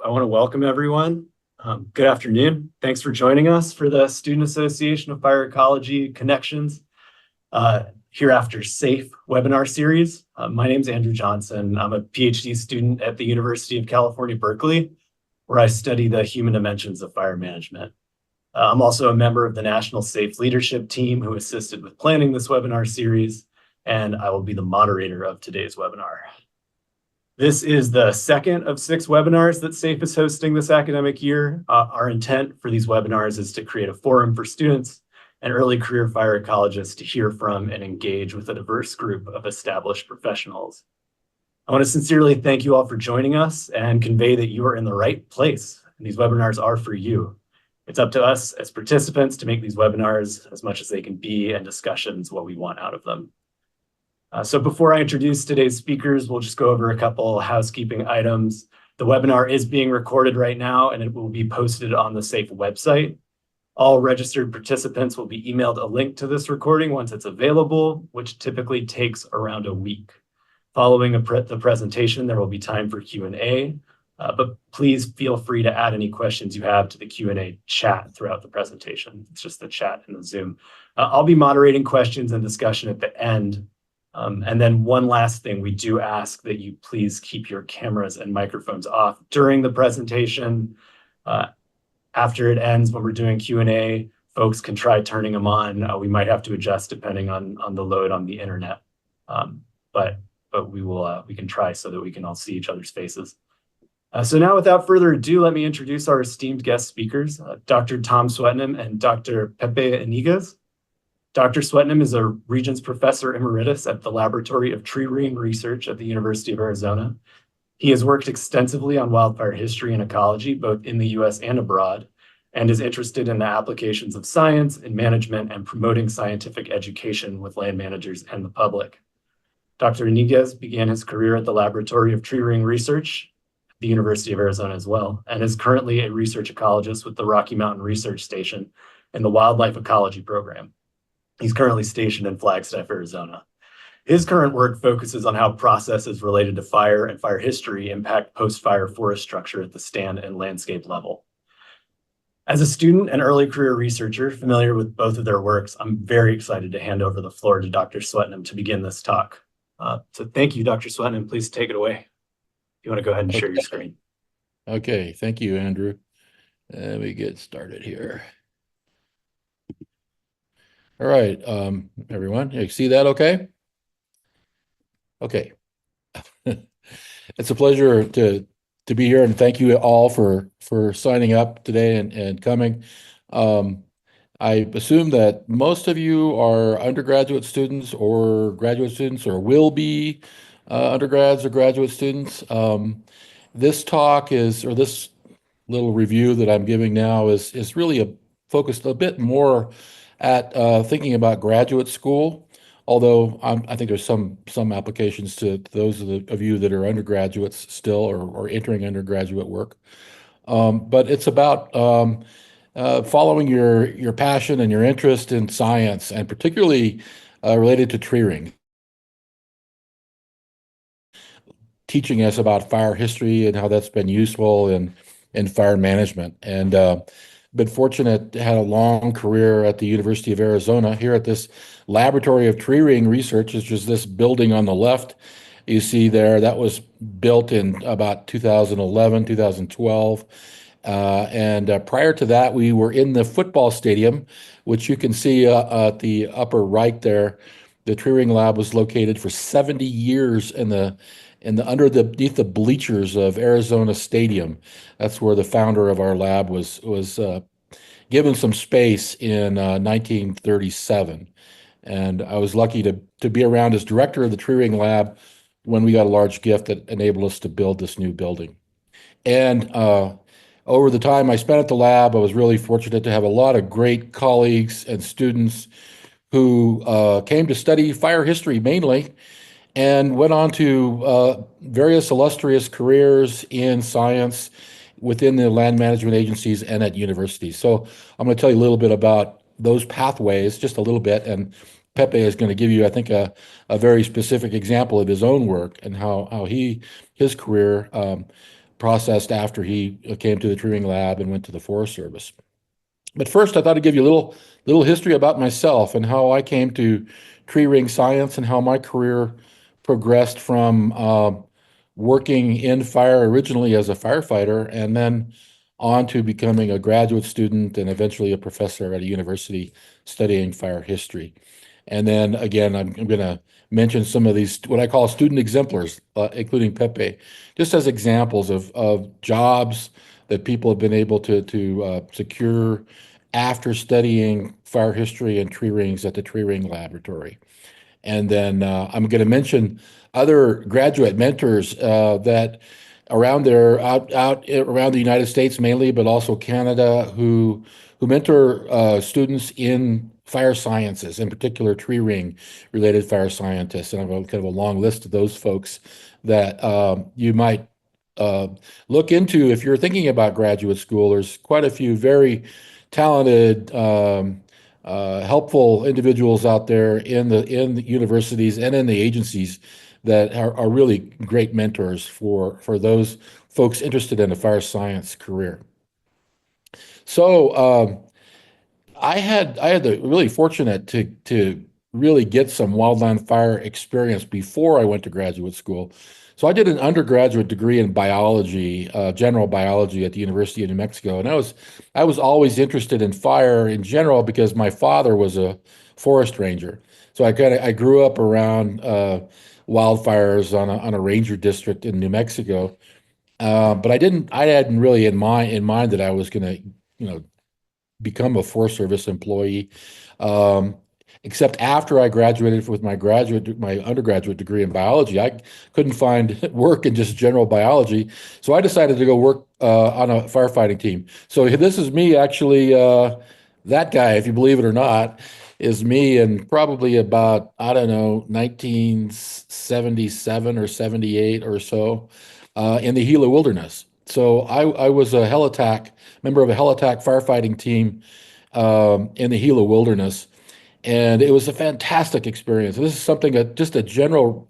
I want to welcome everyone. Good afternoon. Thanks for joining us for the Student Association of Fire Ecology Connections Hereafter Safe webinar series. My name is Andrew Johnson. I'm a PhD student at the University of California, Berkeley, where I study the human dimensions of fire management. I'm also a member of the National Safe Leadership Team who assisted with planning this webinar series, and I will be the moderator of today's webinar. This is the second of 6 webinars that SAFE is hosting this academic year. Our intent for these webinars is to create a forum for students and early career fire ecologists to hear from and engage with a diverse group of established professionals. I want to sincerely thank you all for joining us and convey that you are in the right place. And these webinars are for you. It's up to us as participants to make these webinars as much as they can be and discussions what we want out of them. So before I introduce today's speakers, we'll just go over a couple housekeeping items. The webinar is being recorded right now and it will be posted on the SAFE website. All registered participants will be emailed a link to this recording once it's available, which typically takes around a week. Following the presentation, there will be time for Q&A, but please feel free to add any questions you have to the Q&A chat throughout the presentation. It's just the chat in the Zoom. I'll be moderating questions and discussion at the end. And then one last thing, we do ask that you please keep your cameras and microphones off during the presentation. After it ends, when we're doing Q&A, folks can try turning them on. We might have to adjust depending on the load on the internet. But we can try so that we can all see each other's faces. So now without further ado, let me introduce our esteemed guest speakers, Dr. Tom Swetnam and Dr. Pepe Iniguez. Dr. Swetnam is a Regents Professor Emeritus at the Laboratory of Tree Ring Research at the University of Arizona. He has worked extensively on wildfire history and ecology, both in the US and abroad, and is interested in the applications of science in management and promoting scientific education with land managers and the public. Dr. Iniguez began his career at the Laboratory of Tree Ring Research at the University of Arizona as well, and is currently a research ecologist with the Rocky Mountain Research Station in the Wildlife Ecology Program. He's currently stationed in Flagstaff, Arizona. His current work focuses on how processes related to fire and fire history impact post-fire forest structure at the stand and landscape level. As a student and early career researcher familiar with both of their works, I'm very excited to hand over the floor to Dr. Swetnam to begin this talk. So thank you, Dr. Swetnam. Please take it away. If you want to go ahead and share your screen. Okay, thank you, Andrew. Let me get started here. All right, everyone, you see that okay? Okay. It's a pleasure to be here, and thank you all for signing up today and coming. I assume that most of you are undergraduate students or graduate students or will be undergrads or graduate students. This talk is, or this little review that I'm giving now is really focused a bit more at thinking about graduate school, although I think there's some applications to those of you that are undergraduates still or entering undergraduate work. But it's about following your passion and your interest in science, and particularly related to tree ring. Teaching us about fire history and how that's been useful in fire management. And been fortunate to have a long career at the University of Arizona here at this Laboratory of Tree Ring Research, which is this building on the left you see there. That was built in about 2011, 2012. And prior to that, we were in the football stadium, which you can see at the upper right there. The Tree Ring Lab was located for 70 years underneath the bleachers of Arizona Stadium. That's where the founder of our lab was given some space in 1937. And I was lucky to be around as director of the Tree Ring Lab when we got a large gift that enabled us to build this new building. And over the time I spent at the lab, I was really fortunate to have a lot of great colleagues and students who came to study fire history mainly, and went on to various illustrious careers in science within the land management agencies and at universities. So I'm going to tell you a little bit about those pathways, just a little bit, and Pepe is going to give you, I think, a very specific example of his own work and how his career processed after he came to the tree ring lab and went to the Forest Service. But first, I thought I'd give you a little history about myself and how I came to tree ring science and how my career progressed from working in fire originally as a firefighter and then on to becoming a graduate student and eventually a professor at a university studying fire history. And then again, I'm going to mention some of these, what I call student exemplars, including Pepe, just as examples of jobs that people have been able to secure after studying fire history and tree rings at the tree ring laboratory. And then I'm going to mention other graduate mentors that around there, out around the United States mainly, but also Canada, who mentor students in fire sciences, in particular tree ring related fire scientists. And I have kind of a long list of those folks that you might look into if you're thinking about graduate school. There's quite a few very talented, helpful individuals out there in the universities and in the agencies that are really great mentors for those folks interested in a fire science career. So I had the really fortunate to really get some wildland fire experience before I went to graduate school. So I did an undergraduate degree in biology, general biology at the University of New Mexico, and I was always interested in fire in general because my father was a forest ranger. So I grew up around wildfires on a ranger district in New Mexico, but I hadn't really in mind that I was going to become a Forest Service employee. Except after I graduated with my undergraduate degree in biology, I couldn't find work in just general biology. So I decided to go work on a firefighting team. So this is me actually, that guy, if you believe it or not, is me in probably about, I don't know, 1977 or 78 or so in the Gila Wilderness. So I was a member of a heli-tac firefighting team in the Gila Wilderness. And it was a fantastic experience. This is something just a general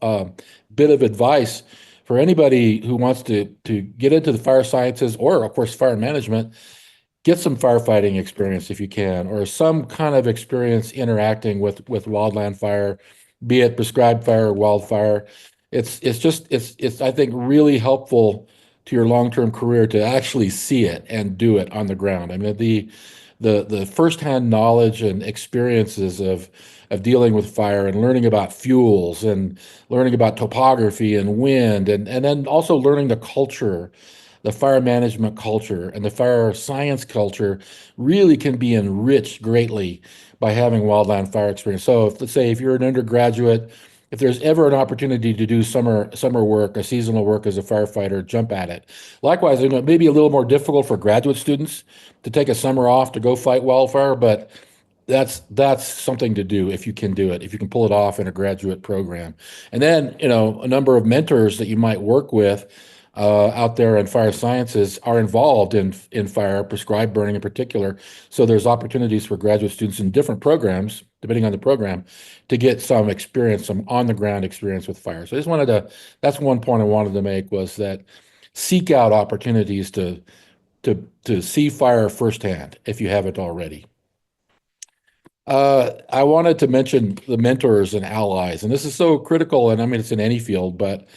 bit of advice for anybody who wants to get into the fire sciences or, of course, fire management. Get some firefighting experience if you can, or some kind of experience interacting with wildland fire, be it prescribed fire or wildfire. It's I think really helpful to your long-term career to actually see it and do it on the ground. I mean, the firsthand knowledge and experiences of dealing with fire and learning about fuels and learning about topography and wind and then also learning the culture, the fire management culture and the fire science culture really can be enriched greatly by having wildland fire experience. So let's say if you're an undergraduate, if there's ever an opportunity to do summer work, a seasonal work as a firefighter, jump at it. Likewise, it may be a little more difficult for graduate students to take a summer off to go fight wildfire, but that's something to do if you can do it, if you can pull it off in a graduate program. And then, a number of mentors that you might work with out there in fire sciences are involved in fire, prescribed burning in particular. So there's opportunities for graduate students in different programs, depending on the program, to get some experience, some on-the-ground experience with fire. So that's one point I wanted to make, was that seek out opportunities to see fire firsthand if you haven't already. I wanted to mention the mentors and allies, and this is so critical, and I mean, it's in any field, but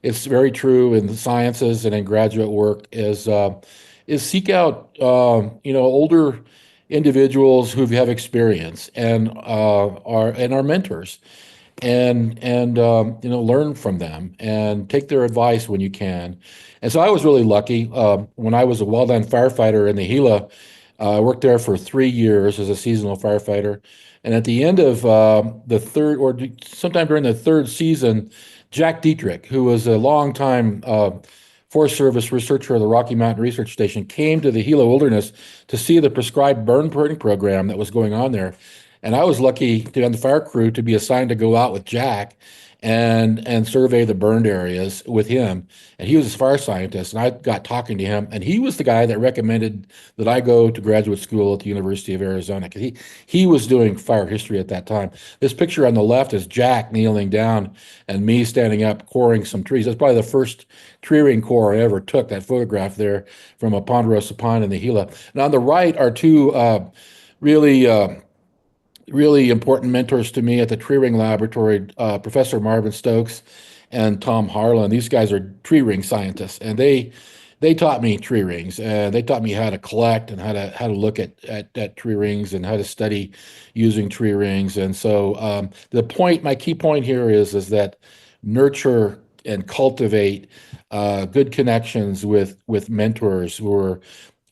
it's very true in the sciences and in graduate work, is seek out older individuals who have experience and are mentors, and learn from them and take their advice when you can. And so I was really lucky when I was a wildland firefighter in the Gila. I worked there for 3 years as a seasonal firefighter. And at the end of the third, or sometime during the third season, Jack Dietrich, who was a longtime Forest Service researcher of the Rocky Mountain Research Station, came to the Gila Wilderness to see the prescribed burning program that was going on there. And I was lucky to be on the fire crew to be assigned to go out with Jack and survey the burned areas with him. And he was a fire scientist, and I got talking to him, and he was the guy that recommended that I go to graduate school at the University of Arizona because he was doing fire history at that time. This picture on the left is Jack kneeling down and me standing up coring some trees. That's probably the first tree ring core I ever took, that photograph there from a ponderosa pine in the Gila. And on the right are two really really important mentors to me at the tree ring laboratory, Professor Marvin Stokes and Tom Harlan. These guys are tree ring scientists, and they taught me tree rings, and they taught me how to collect and how to look at tree rings and how to study using tree rings. And so my key point here is that nurture and cultivate good connections with mentors who are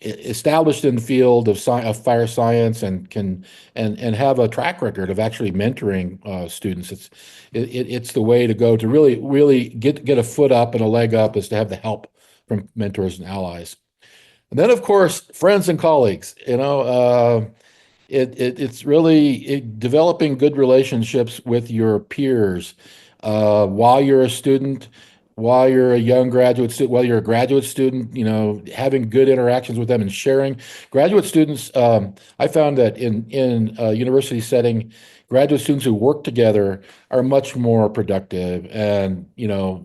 established in the field of fire science and can and have a track record of actually mentoring students. It's the way to go to really get a foot up and a leg up is to have the help from mentors and allies. And then, of course, friends and colleagues. It's really developing good relationships with your peers while you're a student, while you're a young graduate student, while you're a graduate student, having good interactions with them and sharing. Graduate students, I found that in a university setting, graduate students who work together are much more productive and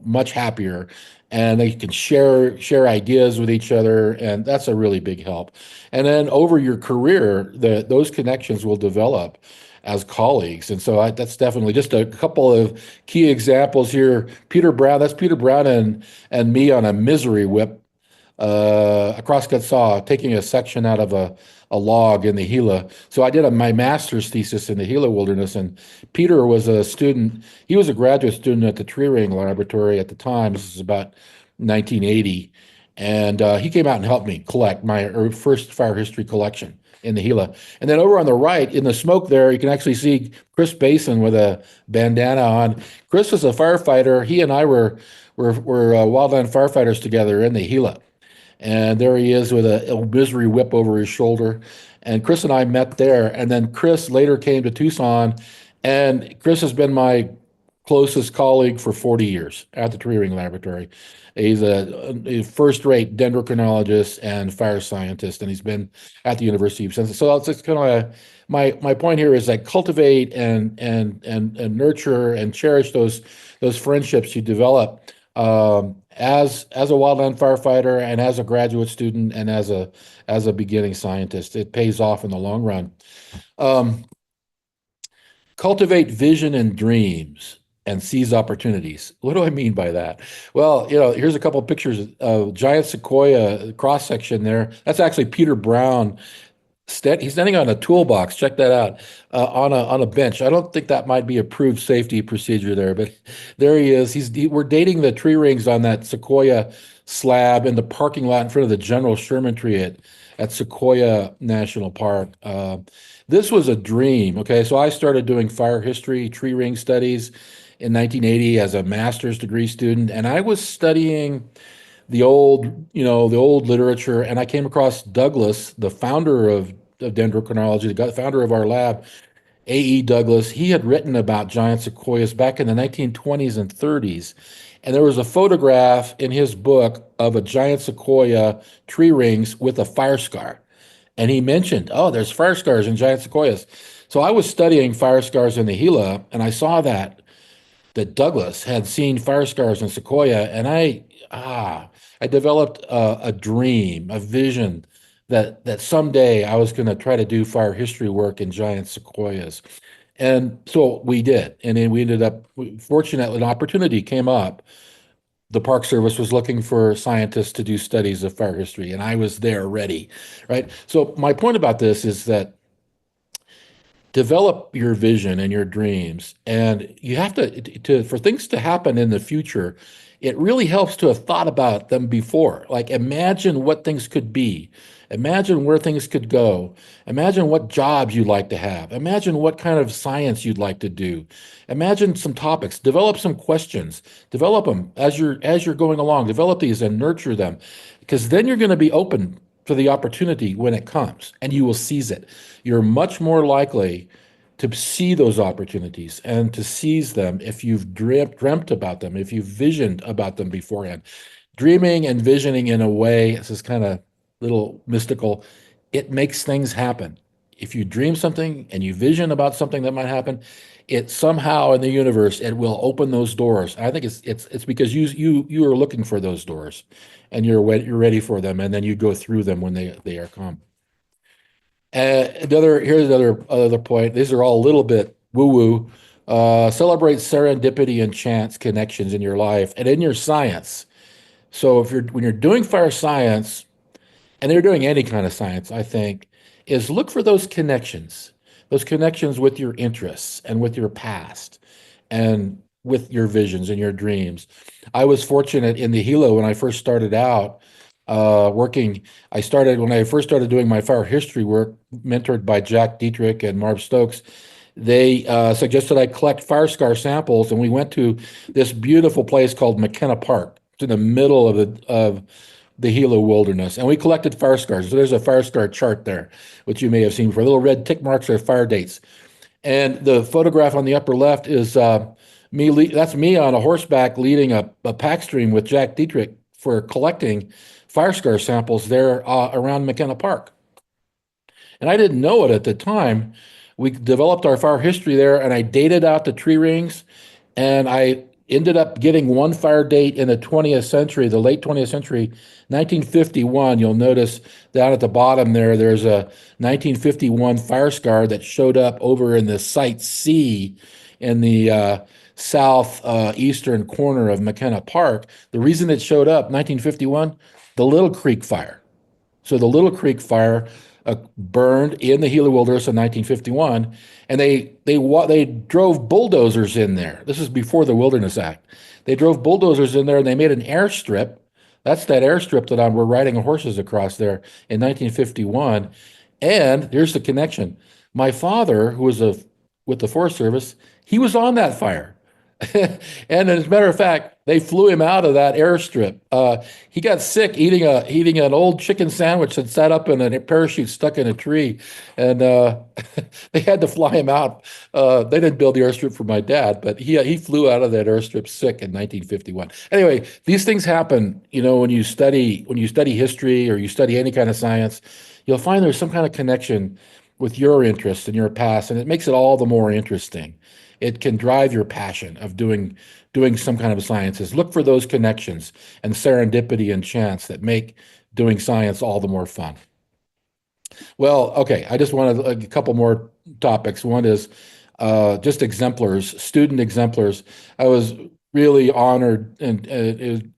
much happier, and they can share ideas with each other, and that's a really big help. And then over your career, those connections will develop as colleagues. And so that's definitely just a couple of key examples here. Peter Brown, that's Peter Brown and me on a misery whip a crosscut saw, taking a section out of a log in the Gila. So I did my master's thesis in the Gila wilderness, and Peter was a student. He was a graduate student at the Tree Ring Laboratory at the time. This is about 1980. And he came out and helped me collect my first fire history collection in the Gila. And then over on the right, in the smoke there, you can actually see Chris Basin with a bandana on. Chris was a firefighter. He and I were wildland firefighters together in the Gila. And there he is with a misery whip over his shoulder. And Chris and I met there. And then Chris later came to Tucson. And Chris has been my closest colleague for 40 years at the Tree Ring Laboratory. He's a first-rate dendrochronologist and fire scientist, and he's been at the University of Wisconsin. So it's kind of my point here is that cultivate and nurture and cherish those friendships you develop as a wildland firefighter and as a graduate student and as a beginning scientist. It pays off in the long run. Cultivate vision and dreams and seize opportunities. What do I mean by that? Well, here's a couple of pictures of giant sequoia cross section there. That's actually Peter Brown. He's standing on a toolbox. Check that out on a bench. I don't think that might be approved safety procedure there, but there he is. We're dating the tree rings on that sequoia slab in the parking lot in front of the General Sherman tree at Sequoia National Park. This was a dream. Okay, so I started doing fire history, tree ring studies in 1980 as a master's degree student, and I was studying the old literature, and I came across Douglas, the founder of dendrochronology, the founder of our lab, A.E. Douglas. He had written about giant sequoias back in the 1920s and 30s, and there was a photograph in his book of a giant sequoia tree rings with a fire scar. And he mentioned, oh, there's fire scars in giant sequoias. So I was studying fire scars in the Gila, and I saw that Douglas had seen fire scars in sequoia, and I developed a dream, a vision that someday I was going to try to do fire history work in giant sequoias. And so we did. And then we ended up, fortunately, an opportunity came up. The Park Service was looking for scientists to do studies of fire history, and I was there ready, right? So my point about this is that develop your vision and your dreams, and you have to for things to happen in the future, it really helps to have thought about them before. Like imagine what things could be, imagine where things could go, imagine what jobs you'd like to have, imagine what kind of science you'd like to do, imagine some topics, develop some questions, develop them as you're going along, develop these and nurture them, because then you're going to be open to the opportunity when it comes and you will seize it. You're much more likely to see those opportunities and to seize them if you've dreamt about them, if you've visioned about them beforehand. Dreaming and visioning in a way, this is kind of little mystical, it makes things happen. If you dream something and you vision about something that might happen, it somehow in the universe it will open those doors. I think it's because you are looking for those doors, and you're ready for them, and then you go through them when they are come. Here's another point. These are all a little bit woo-woo. Celebrate serendipity and chance connections in your life and in your science. So when you're doing fire science, and they're doing any kind of science, I think, is look for those connections with your interests and with your past and with your visions and your dreams. I was fortunate in the Hilo when I first started out working. When I first started doing my fire history work, mentored by Jack Dietrich and Marv Stokes. They suggested I collect fire scar samples, and we went to this beautiful place called McKenna Park. It's in the middle of the Gila wilderness, and we collected fire scars. So there's a fire scar chart there, which you may have seen. For little red tick marks are fire dates. And the photograph on the upper left is that's me on a horseback leading a pack stream with Jack Dietrich for collecting fire scar samples there around McKenna Park. And I didn't know it at the time. We developed our fire history there, and I dated out the tree rings, and I ended up getting one fire date in the 20th century, the late 20th century, 1951. You'll notice down at the bottom there's a 1951 fire scar that showed up over in the Site C in the south eastern corner of McKenna Park. The reason it showed up, 1951, the Little Creek fire. So the Little Creek fire burned in the Gila Wilderness in 1951, and they drove bulldozers in there. This is before the Wilderness Act. They drove bulldozers in there, and they made an airstrip. That's that airstrip that we're riding horses across there in 1951. And here's the connection. My father, who was with the Forest Service, he was on that fire. And as a matter of fact, they flew him out of that airstrip. He got sick eating an old chicken sandwich that sat up in a parachute stuck in a tree, and they had to fly him out. They didn't build the airstrip for my dad, but he flew out of that airstrip sick in 1951. Anyway, these things happen. When you study history or you study any kind of science, you'll find there's some kind of connection with your interests and your past, and it makes it all the more interesting. It can drive your passion of doing some kind of sciences. Look for those connections and serendipity and chance that make doing science all the more fun. Well, okay, I just wanted a couple more topics. One is just exemplars, student exemplars. I was really honored and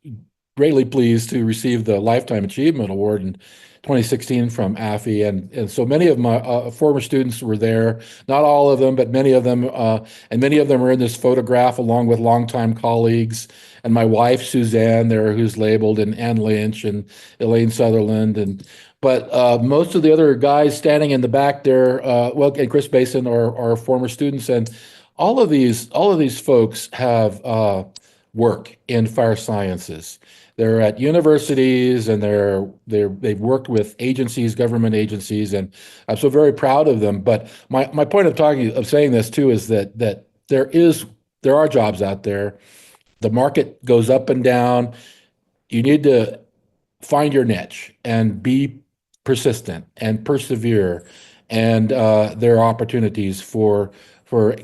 greatly pleased to receive the Lifetime Achievement Award in 2016 from AFE, and so many of my former students were there. Not all of them, but many of them, and many of them are in this photograph along with longtime colleagues. And my wife Suzanne there, who's labeled, and Ann Lynch and Elaine Sutherland, but most of the other guys standing in the back there, and Chris Basin are former students, and all of these folks have work in fire sciences. They're at universities, and they've worked with agencies, government agencies, and I'm so very proud of them. But my point of saying this too is that there are jobs out there. The market goes up and down. You need to find your niche and be persistent and persevere, and there are opportunities for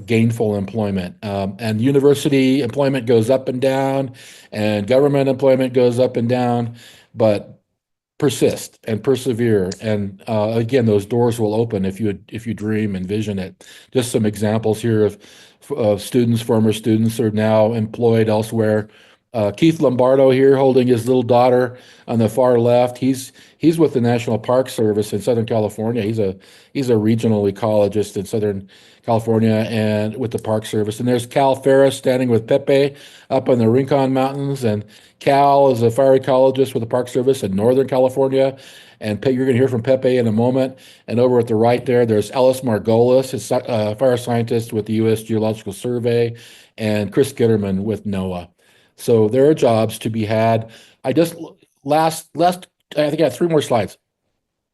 gainful employment. And university employment goes up and down, and government employment goes up and down, but persist and persevere. And again, those doors will open if you dream and vision it. Just some examples here of students, former students, are now employed elsewhere. Keith Lombardo here holding his little daughter on the far left. He's with the National Park Service in Southern California. He's a regional ecologist in Southern California and with the Park Service. And there's Cal Ferris standing with Pepe up in the Rincon Mountains. And Cal is a fire ecologist with the Park Service in Northern California. And you're going to hear from Pepe in a moment. And over at the right there's Ellis Margolis, a fire scientist with the U.S. Geological Survey, and Chris Gitterman with NOAA. So there are jobs to be had. I think I have 3 more slides.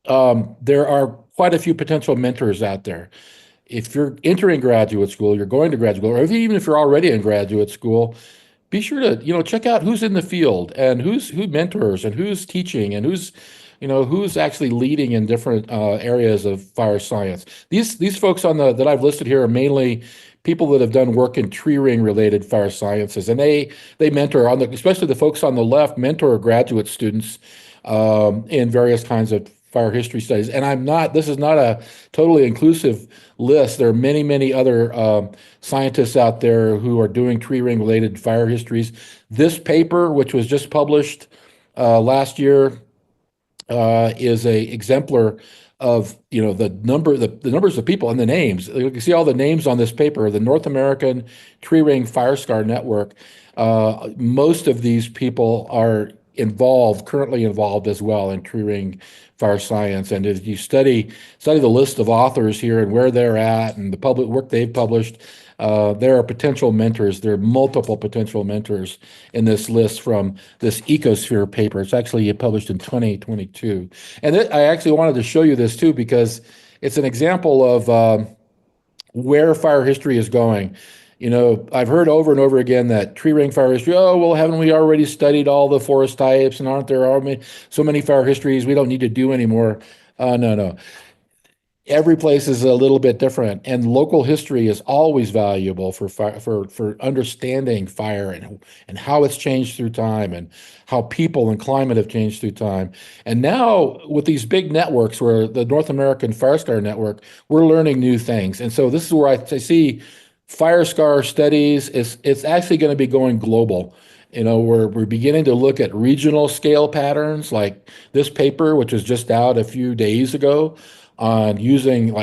There are quite a few potential mentors out there. if you're entering graduate school, you're going to graduate school, or even if you're already in graduate school, be sure to, check out who's in the field and who mentors and who's teaching and who's actually leading in different areas of fire science. These folks that I've listed here are mainly people that have done work in tree ring related fire sciences, and they mentor especially the folks on the left mentor graduate students in various kinds of fire history studies. And this is not a totally inclusive list. There are many other scientists out there who are doing tree ring related fire histories. This paper, which was just published last year, is a exemplar of the numbers of people and the names. You can see all the names on this paper. The North American Tree Ring Fire Scar Network. Most of these people are currently involved as well in tree ring fire science. And as you study the list of authors here and where they're at and the public work they've published, there are potential mentors. There are multiple potential mentors in this list from this Ecosphere paper. It's actually published in 2022. And I actually wanted to show you this too, because it's an example of where fire history is going. I've heard over and over again that tree ring fire history, oh, well, haven't we already studied all the forest types, and aren't there so many fire histories we don't need to do anymore? No. Every place is a little bit different, and local history is always valuable for understanding fire and how it's changed through time and how people and climate have changed through time. And now with these big networks, where the North American Fire Scar Network, we're learning new things. And so this is where I see fire scar studies it's actually going to be going global. We're beginning to look at regional scale patterns, like this paper, which was just out a few days ago, on using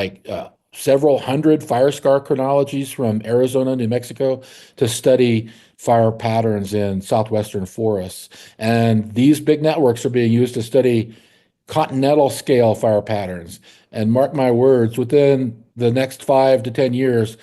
several hundred fire scar chronologies from Arizona, New Mexico, to study fire patterns in southwestern forests. And these big networks are being used to study continental scale fire patterns. And mark my words, within the next 5 to 10 years,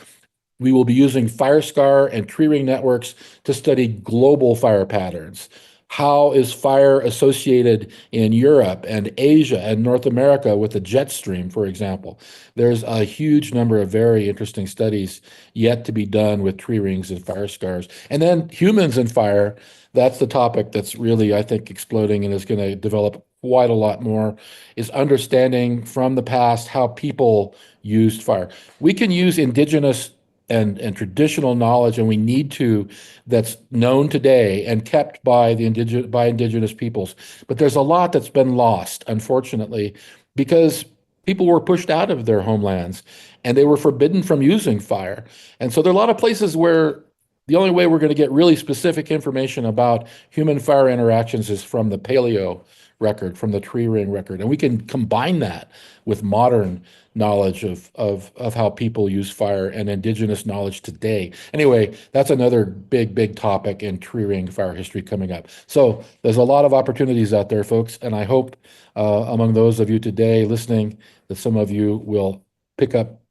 we will be using fire scar and tree ring networks to study global fire patterns. How is fire associated in Europe and Asia and North America with the jet stream, for example? There's a huge number of very interesting studies yet to be done with tree rings and fire scars. And then humans and fire, that's the topic that's really, I think, exploding and is going to develop quite a lot more, is understanding from the past how people used fire. We can use indigenous and traditional knowledge, and we need to, that's known today and kept by indigenous peoples. But there's a lot that's been lost, unfortunately, because people were pushed out of their homelands and they were forbidden from using fire. And so there are a lot of places where the only way we're going to get really specific information about human fire interactions is from the paleo record, from the tree ring record. And we can combine that with modern knowledge of how people use fire and indigenous knowledge today. Anyway, that's another big topic in tree ring fire history coming up. So there's a lot of opportunities out there, folks, and I hope among those of you today listening that some of you will pick up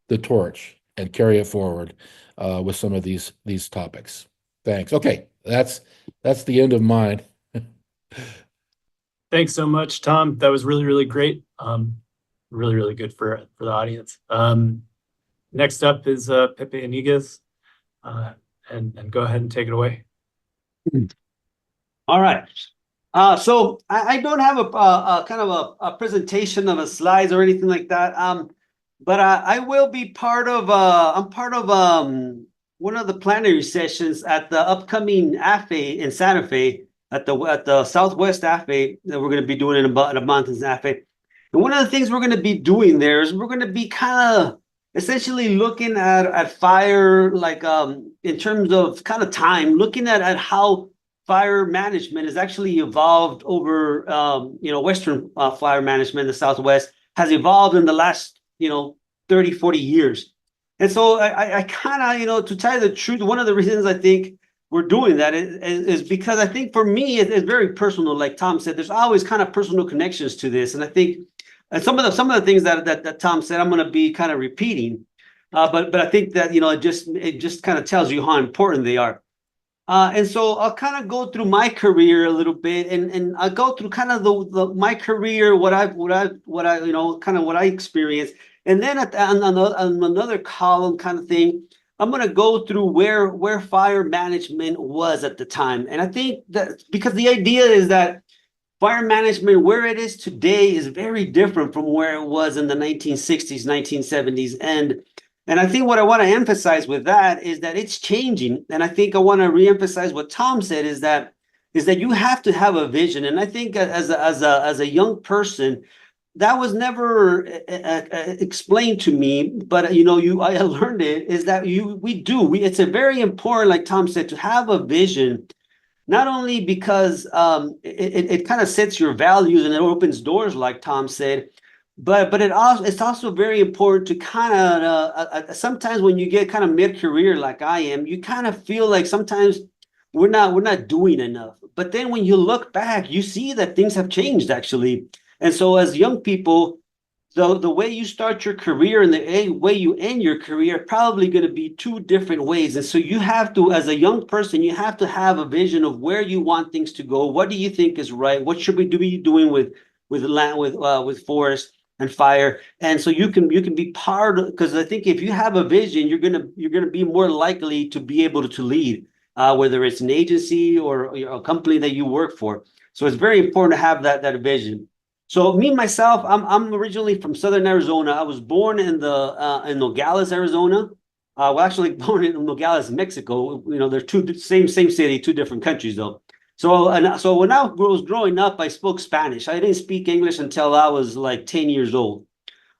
the torch and carry it forward with some of these topics. Thanks. Okay, that's the end of mine. Thanks so much, Tom. That was really great. Really good for the audience. Next up is Pepe Iniguez, and go ahead and take it away. All right. So I don't have a kind of a presentation of a slides or anything like that. But I will be part of. I'm part of one of the plenary sessions at the upcoming AFE in Santa Fe, at the Southwest AFE that we're going to be doing in about a month in AFE. And one of the things we're going to be doing there is we're going to be kind of essentially looking at fire, like in terms of kind of time, looking at how fire management has actually evolved over, Western fire management in the Southwest has evolved in the last, 30, 40 years. And so I kind of, to tell you the truth, one of the reasons I think we're doing that is because I think for me, it's very personal. Like Tom said, there's always kind of personal connections to this. And I think some of the things that Tom said, I'm going to be kind of repeating. But I think that, it just kind of tells you how important they are. And so I'll kind of go through my career a little bit, and I'll go through kind of my career, what I experienced, And then on another column kind of thing, I'm going to go through where fire management was at the time. And I think that because the idea is that fire management, where it is today, is very different from where it was in the 1960s, 1970s. And I think what I want to emphasize with that is that it's changing. And I think I want to reemphasize what Tom said is that you have to have a vision. And I think as a young person, that was never explained to me, but I learned it is that it's a very important, like Tom said, to have a vision, not only because it kind of sets your values and it opens doors, like Tom said, but it's also very important to kind of sometimes when you get kind of mid-career like I am, you kind of feel like sometimes we're not doing enough. But then when you look back, you see that things have changed actually. And so as young people, the way you start your career and the way you end your career are probably going to be two different ways. And so you have to, as a young person, you have to have a vision of where you want things to go. What do you think is right? What should we be doing with land, with forest and fire? And so you can be part of, because I think if you have a vision, you're gonna be more likely to be able to lead, whether it's an agency or a company that you work for. So it's very important to have that vision. So me myself, I'm originally from Southern Arizona. I was born in Nogales, Arizona. Well, actually born in Nogales, Mexico. They're same city, two different countries though. So when I was growing up, I spoke Spanish. I didn't speak English until I was like 10 years old.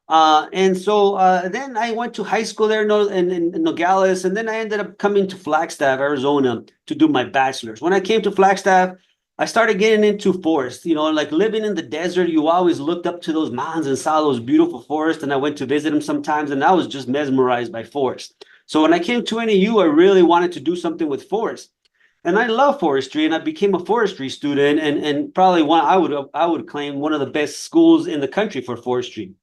And so then I went to high school there in Nogales, and then I ended up coming to Flagstaff, Arizona, to do my bachelor's. When I came to Flagstaff, I started getting into forest. Like living in the desert, you always looked up to those mountains and saw those beautiful forests. And I went to visit them sometimes, and I was just mesmerized by forest. So when I came to NAU, I really wanted to do something with forest. And I love forestry, and I became a forestry student, and probably I would claim one of the best schools in the country for forestry.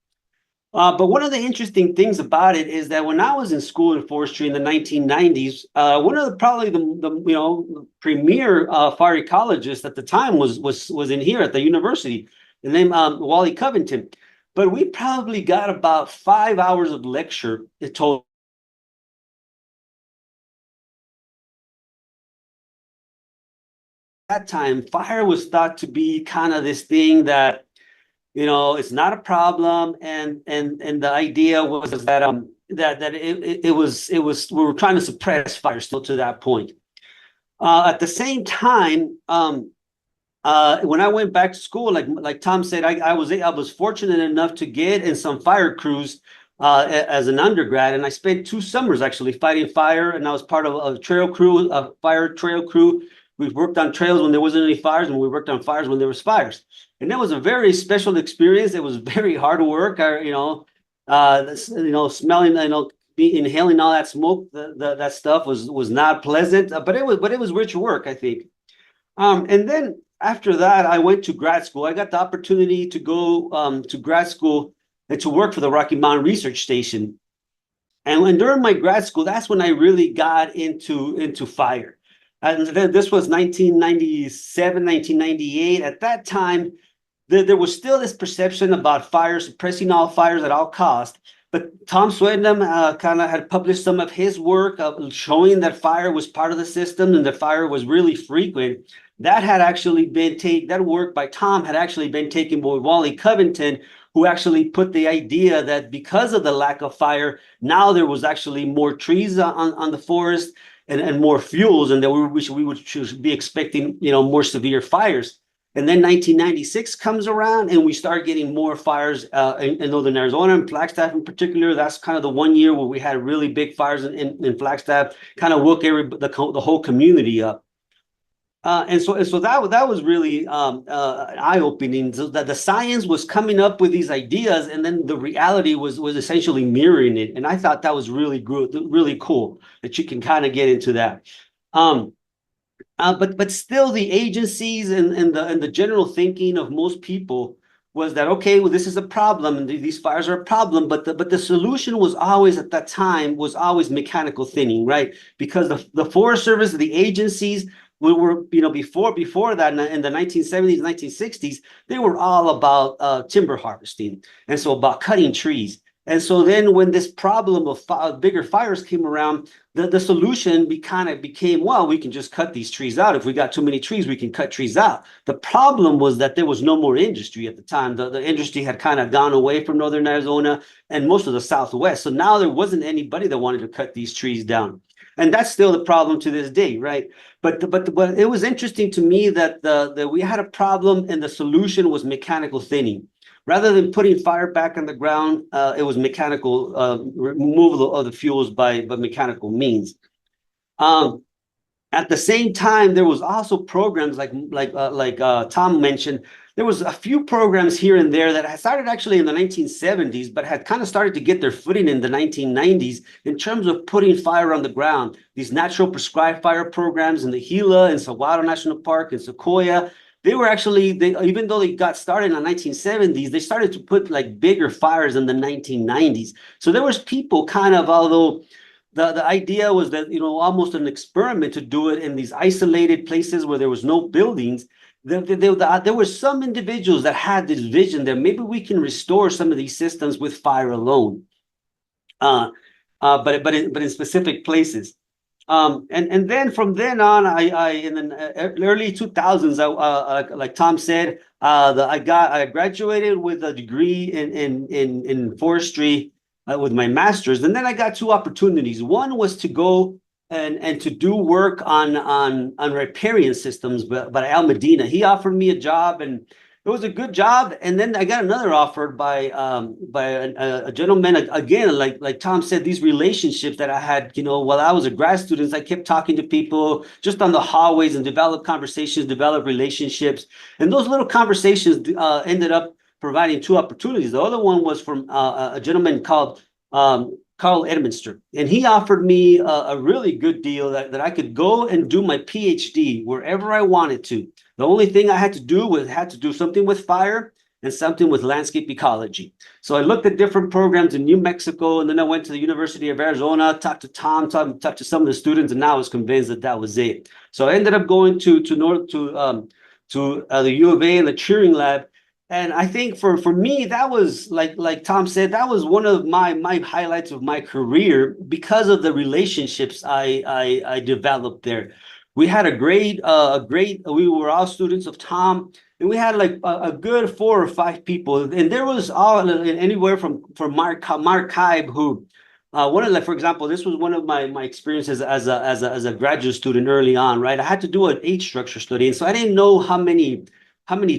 But one of the interesting things about it is that when I was in school in forestry in the 1990s, one of probably the premier fire ecologists at the time was in here at the university, the name Wally Covington. But we probably got about 5 hours of lecture total. At that time, fire was thought to be kind of this thing that it's not a problem, and the idea was that it was we were trying to suppress fire still to that point. At the same time, when I went back to school, like Tom said, I was fortunate enough to get in some fire crews as an undergrad, and I spent 2 summers actually fighting fire, and I was part of a trail crew, a fire trail crew. We worked on trails when there wasn't any fires, and we worked on fires when there was fires. And that was a very special experience. It was very hard work. Smelling, inhaling all that smoke, that stuff was not pleasant, but it was rich work, I think. And then after that, I went to grad school. I got the opportunity to go to grad school and to work for the Rocky Mountain Research Station. And during my grad school, that's when I really got into fire. And this was 1997, 1998. At that time, there was still this perception about fire, suppressing all fires at all costs. But Tom Swetnam kind of had published some of his work showing that fire was part of the system and that fire was really frequent. That had actually been that work by Tom had actually been taken by Wally Covington, who actually put the idea that because of the lack of fire, now there was actually more trees on the forest and more fuels, and that we should be expecting more severe fires. And then 1996 comes around, and we start getting more fires in northern Arizona, and Flagstaff in particular. That's kind of the one year where we had really big fires in Flagstaff, kind of woke the whole community up. And so that was really eye-opening. So that the science was coming up with these ideas, and then the reality was essentially mirroring it. And I thought that was really good, really cool that you can kind of get into that. But still, the agencies and the general thinking of most people was that, okay, well, this is a problem, and these fires are a problem. But the solution was always at that time was always mechanical thinning, right? Because the Forest Service, the agencies were before that in the 1970s, 1960s, they were all about timber harvesting, and so about cutting trees. And so then when this problem of bigger fires came around, the solution became, well, we can just cut these trees out. If we got too many trees, we can cut trees out. The problem was that there was no more industry at the time. The industry had kind of gone away from northern Arizona and most of the Southwest. So now there wasn't anybody that wanted to cut these trees down. And that's still the problem to this day, right? But it was interesting to me that we had a problem and the solution was mechanical thinning. Rather than putting fire back on the ground, it was mechanical removal of the fuels by mechanical means. At the same time, there was also programs like Tom mentioned. There was a few programs here and there that had started actually in the 1970s, but had kind of started to get their footing in the 1990s in terms of putting fire on the ground. These natural prescribed fire programs in the Gila and Saguaro National Park and Sequoia. They were actually, even though they got started in the 1970s, they started to put like bigger fires in the 1990s. So there was people kind of, although the idea was that, almost an experiment to do it in these isolated places where there was no buildings, there were some individuals that had this vision that maybe we can restore some of these systems with fire alone, but in specific places. And then from then on, I in the early 2000s, like Tom said, I graduated with a degree in forestry with my master's, and then I got two opportunities. One was to go and to do work on riparian systems, but Al Medina, he offered me a job, and it was a good job. And then I got another offer by a gentleman, again, like Tom said, these relationships that I had, while I was a grad student, I kept talking to people just on the hallways and develop conversations, develop relationships. And those little conversations ended up providing two opportunities. The other one was from a gentleman called Carl Edminster, and he offered me a really good deal that I could go and do my PhD wherever I wanted to. The only thing I had to do was something with fire and something with landscape ecology. So I looked at different programs in New Mexico, and then I went to the University of Arizona, talked to Tom, talked to some of the students, and now I was convinced that was it. So I ended up going to the U of A and the Cheering Lab. And I think for me, that was like Tom said, that was one of my highlights of my career because of the relationships I developed there. We had we were all students of Tom, and we had like a good 4 or 5 people. And there was all anywhere from Mark Kaib, who for example, this was one of my experiences as a graduate student early on, right? I had to do an age structure study, and so I didn't know how many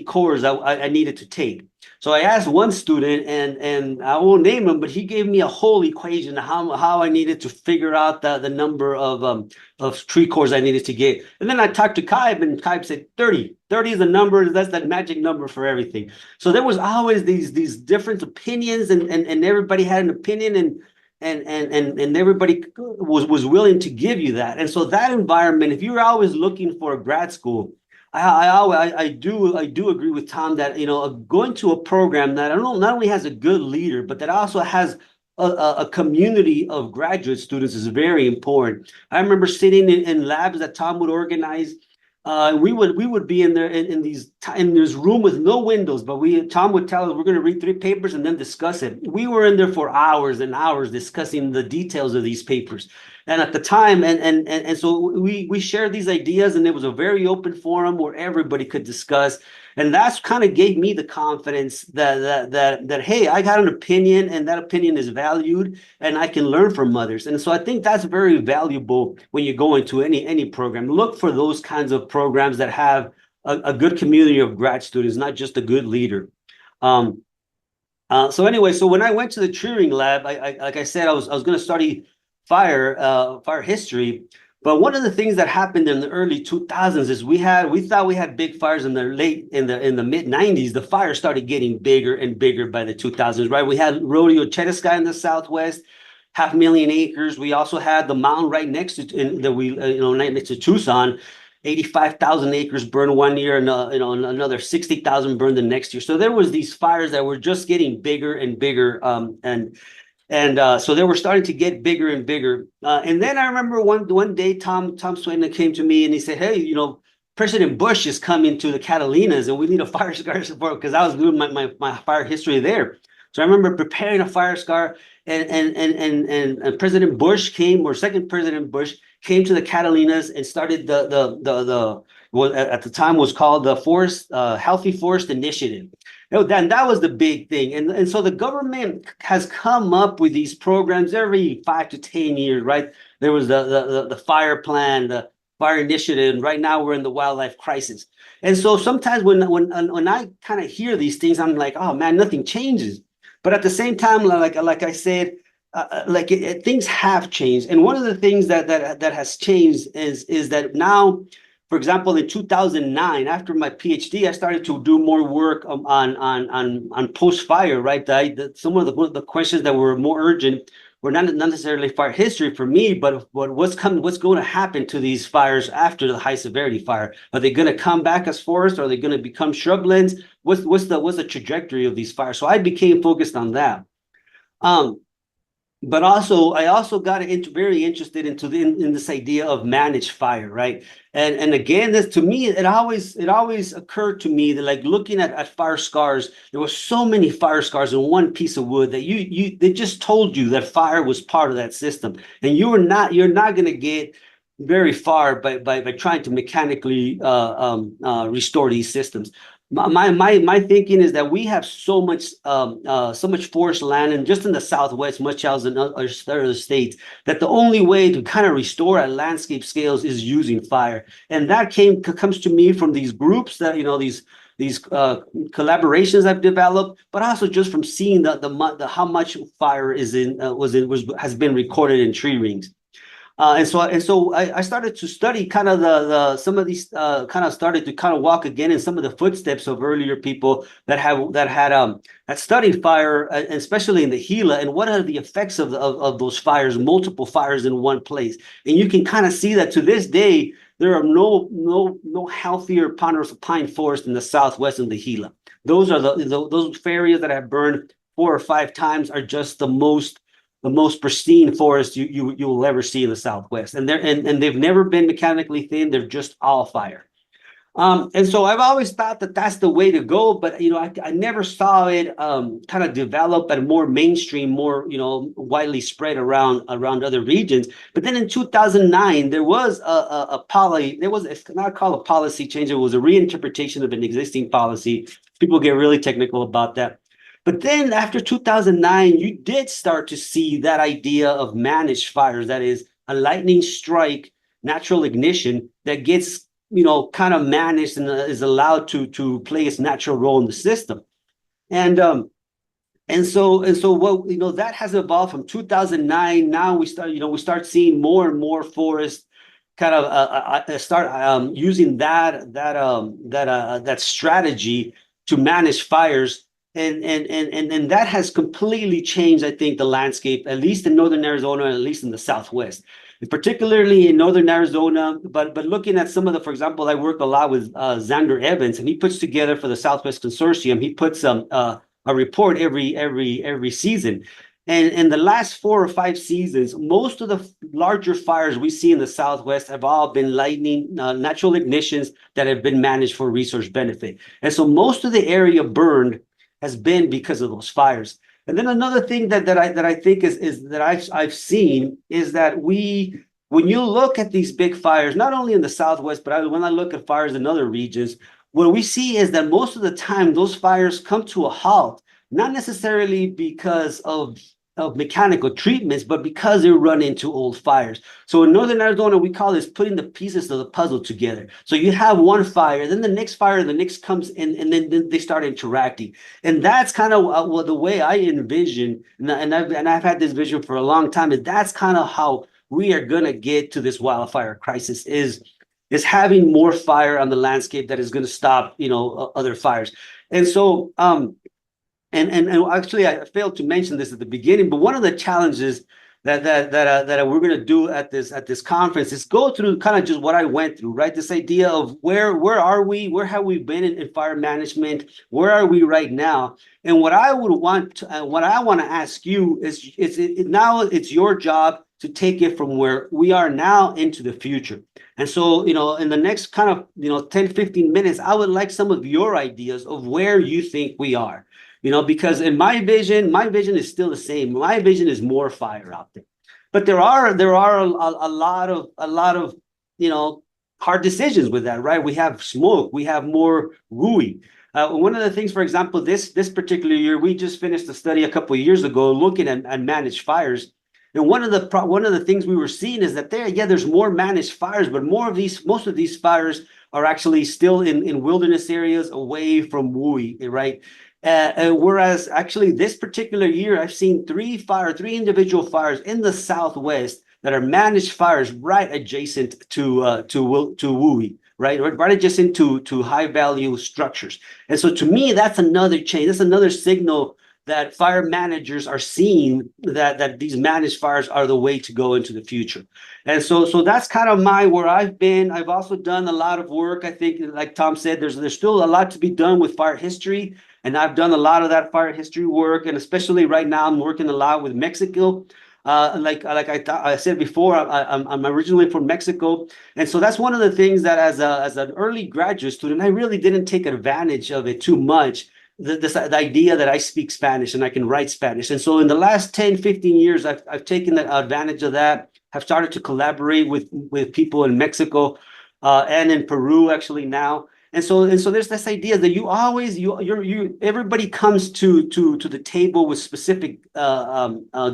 cores I needed to take. So I asked one student, and I won't name him, but he gave me a whole equation of how I needed to figure out the number of tree cores I needed to get. And then I talked to Kaib, and Kaib said 30. 30 is the number, that's that magic number for everything. So there was always these different opinions, and everybody had an opinion, and everybody was willing to give you that. And so that environment, if you're always looking for a grad school, I do agree with Tom that going to a program that not only has a good leader, but that also has a community of graduate students is very important. I remember sitting in labs that Tom would organize. We would be in there in this room with no windows, but Tom would tell us we're going to read 3 papers and then discuss it. We were in there for hours and hours discussing the details of these papers. And at the time, and so we shared these ideas, and it was a very open forum where everybody could discuss. And that's kind of gave me the confidence that hey, I got an opinion, and that opinion is valued, and I can learn from others. And so I think that's very valuable when you go into any program. Look for those kinds of programs that have a good community of grad students, not just a good leader. So anyway, so when I went to the Cheering Lab, like I said, I was going to study fire history. But one of the things that happened in the early 2000s is we thought we had big fires in the mid 90s. The fire started getting bigger and bigger by the 2000s, right? We had Rodeo Chetaskai in the Southwest, 500,000 acres. We also had the mountain right next to next to Tucson, 85,000 acres burned one year, and another 60,000 burned the next year. So there was these fires that were just getting bigger and bigger, so they were starting to get bigger and bigger. And then I remember one day, Tom Swetnam came to me and he said, "Hey, President Bush is coming to the Catalinas, and we need a fire scar support," because I was doing my fire history there. So I remember preparing a fire scar, and President Bush came, or second President Bush came to the Catalinas and started the what at the time was called the Forest Healthy Forest Initiative. Then that was the big thing, and so the government has come up with these programs every 5 to 10 years, right? There was the fire plan, the fire initiative, and right now we're in the wildlife crisis. And so sometimes when I kind of hear these things, I'm like, oh man, nothing changes. But at the same time, like I said, things have changed. And one of the things that has changed is that now, for example, in 2009, after my PhD, I started to do more work on post fire. Right, some of the questions that were more urgent were not necessarily fire history for me, but what's going to happen to these fires after the high severity fire? Are they going to come back as forests? Are they going to become shrublands? What's the trajectory of these fires? So I became focused on that. But I also got very interested in this idea of managed fire, right? And again, this to me, it always occurred to me that, like, looking at fire scars, there were so many fire scars in one piece of wood that they just told you that fire was part of that system, and you're not going to get very far by trying to mechanically restore these systems. My thinking is that we have so much forest land, and just in the Southwest, much as in other states, that the only way to kind of restore at landscape scales is using fire. And that comes to me from these groups that, these collaborations I've developed, but also just from seeing the how much fire has been recorded in tree rings. And so I started to study kind of some of these kind of started to kind of walk again in some of the footsteps of earlier people that had studied fire, especially in the Gila, and what are the effects of those fires, multiple fires in one place. And you can kind of see that to this day there are no healthier ponderosa pine forest in the Southwest than the Gila. Those are those areas that have burned 4 or 5 times are just the most pristine forest you'll ever see in the Southwest, and they've never been mechanically thinned. They're just all fire. And so I've always thought that that's the way to go, but I never saw it kind of develop at a more mainstream, more widely spread around other regions. But then in 2009, there was it's not called a policy change. It was a reinterpretation of an existing policy. People get really technical about that. But then after 2009, you did start to see that idea of managed fires, that is a lightning strike, natural ignition that gets, kind of managed and is allowed to play its natural role in the system. And so what, that has evolved from 2009. Now we start seeing more and more forests kind of start using that strategy to manage fires. And that has completely changed, I think, the landscape, at least in northern Arizona, and at least in the Southwest, and particularly in northern Arizona. But looking at some of for example, I work a lot with Xander Evans, and he puts together for the Southwest Consortium. He puts a report every season, and in the last 4 or 5 seasons, most of the larger fires we see in the Southwest have all been lightning natural ignitions that have been managed for resource benefit, and so most of the area burned has been because of those fires. And then another thing that I think is that I've seen is that when you look at these big fires, not only in the Southwest, but when I look at fires in other regions, what we see is that most of the time those fires come to a halt, not necessarily because of mechanical treatments, but because they run into old fires. So in northern Arizona, we call this putting the pieces of the puzzle together. So you have one fire, then the next fire, the next comes in, and then they start interacting. And that's kind of the way I envision, and I've had this vision for a long time, and that's kind of how we are going to get to this wildfire crisis is having more fire on the landscape that is going to stop, other fires. And so, And actually, I failed to mention this at the beginning, but one of the challenges that we're going to do at this conference is go through kind of just what I went through, right? This idea of where are we, where have we been in fire management, where are we right now, and what I want to ask you is now it's your job to take it from where we are now into the future. And so, in the next kind of 10-15 minutes, I would like some of your ideas of where you think we are. because in my vision is still the same. My vision is more fire out there, but there are a lot of hard decisions with that, right? We have smoke, we have more WUI. One of the things, for example, this particular year, we just finished a study a couple of years ago looking at managed fires. And one of the things we were seeing is that there's more managed fires, but most of these fires are actually still in wilderness areas away from WUI, right? Whereas actually this particular year, I've seen three individual fires in the Southwest that are managed fires right adjacent to WUI, right adjacent to high value structures. And so to me, that's another change. That's another signal that fire managers are seeing that these managed fires are the way to go into the future. And so that's kind of where I've been. I've also done a lot of work. I think, like Tom said, there's still a lot to be done with fire history. And I've done a lot of that fire history work. And especially right now, I'm working a lot with Mexico. Like I said before, I'm originally from Mexico. And so that's one of the things that as an early graduate student, I really didn't take advantage of it too much. The idea that I speak Spanish and I can write Spanish. And so in the last 10, 15 years, I've taken advantage of that, have started to collaborate with people in Mexico and in Peru actually now. And so there's this idea that everybody comes to the table with specific